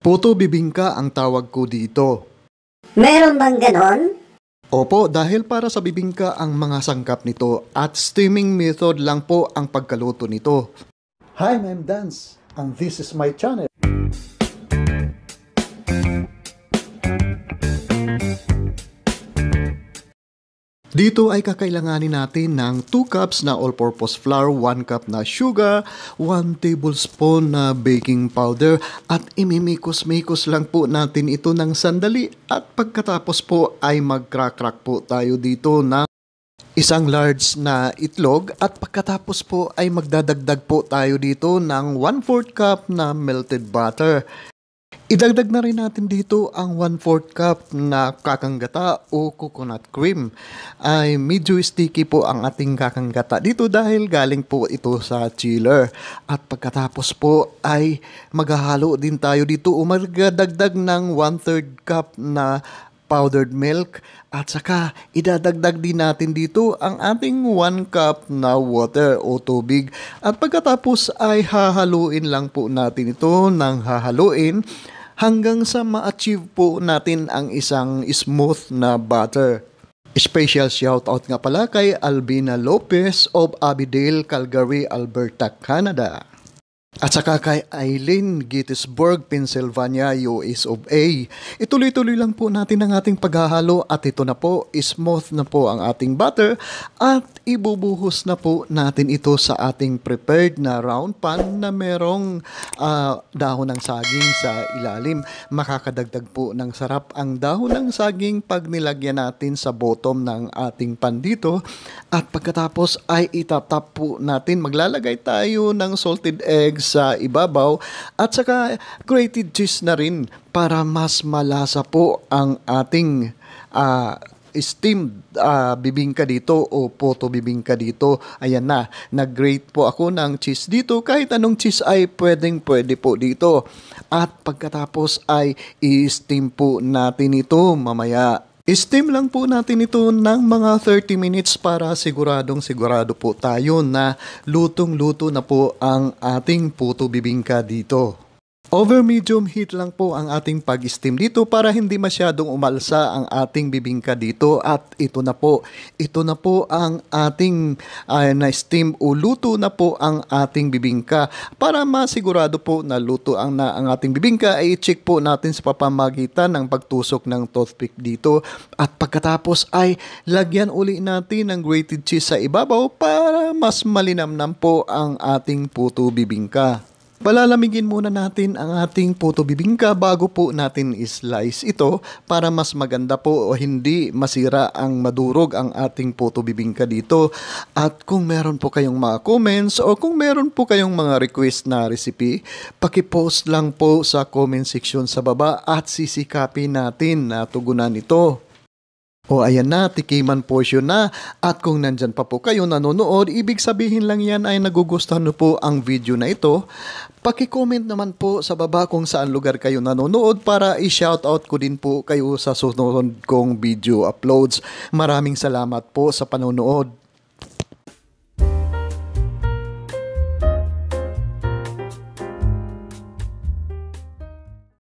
Puto bibingka ang tawag ko dito. Meron bang ganon? Opo, dahil para sa bibingka ang mga sangkap nito at steaming method lang po ang pagkaluto nito. Hi, I'm Dance, and this is my channel. Dito ay kakailanganin natin ng 2 cups na all-purpose flour, 1 cup na sugar, 1 tablespoon na baking powder at imimikos-mikos lang po natin ito ng sandali at pagkatapos po ay mag-crack po tayo dito ng isang large na itlog at pagkatapos po ay magdadagdag po tayo dito ng 1/4 cup na melted butter. Idagdag na rin natin dito ang 1/4 cup na kakanggata o coconut cream. Ay medyo sticky po ang ating kakanggata dito dahil galing po ito sa chiller. At pagkatapos po ay maghahalo din tayo dito o magdadagdag ng 1/3 cup na powdered milk at saka idadagdag din natin dito ang ating 1 cup na water o tubig. At pagkatapos ay hahaluin lang po natin ito ng hahaluin hanggang sa ma-achieve po natin ang isang smooth na butter. Special shoutout nga pala kay Albina Lopez of Abbeydale, Calgary, Alberta, Canada. At saka kay Eileen Gettysburg, Pennsylvania, US of A. Ituloy-tuloy lang po natin ang ating paghahalo at ito na po, smooth na po ang ating butter at ibubuhos na po natin ito sa ating prepared na round pan na merong dahon ng saging sa ilalim. Makakadagdag po ng sarap ang dahon ng saging pag nilagyan natin sa bottom ng ating pan dito. At pagkatapos ay itatap po natin, maglalagay tayo ng salted eggs sa ibabaw at saka grated cheese na rin para mas malasa po ang ating steamed bibingka dito o puto bibingka dito. Ayan na, nag-grate po ako ng cheese dito. Kahit anong cheese ay pwede po dito. At pagkatapos ay i-steam po natin ito mamaya. I-steam lang po natin ito ng mga 30 minutes para sigurado po tayo na lutong-luto na po ang ating puto bibingka dito. Over medium heat lang po ang ating pag-steam dito para hindi masyadong umalsa ang ating bibingka dito at ito na po ang ating na-steam o luto na po ang ating bibingka. Para masigurado po na luto ang ating bibingka ay i-check po natin sa pamamagitan ng pagtusok ng toothpick dito at pagkatapos ay lagyan uli natin ng grated cheese sa ibabaw para mas malinamnam po ang ating puto bibingka. Palalamigin muna natin ang ating puto bibingka bago po natin i-slice ito para mas maganda po o hindi masira ang madurog ang ating puto bibingka dito. At kung meron po kayong mga comments o kung meron po kayong mga request na recipe, paki-post lang po sa comment section sa baba at sisikapin natin na tugunan ito. O ayan na, tikiman portion na. At kung nandyan pa po kayo nanonood, ibig sabihin lang yan ay nagugustuhan nyo po ang video na ito. Paki-comment naman po sa baba kung saan lugar kayo nanonood para i-shoutout ko din po kayo sa susunod kong video uploads. Maraming salamat po sa panonood.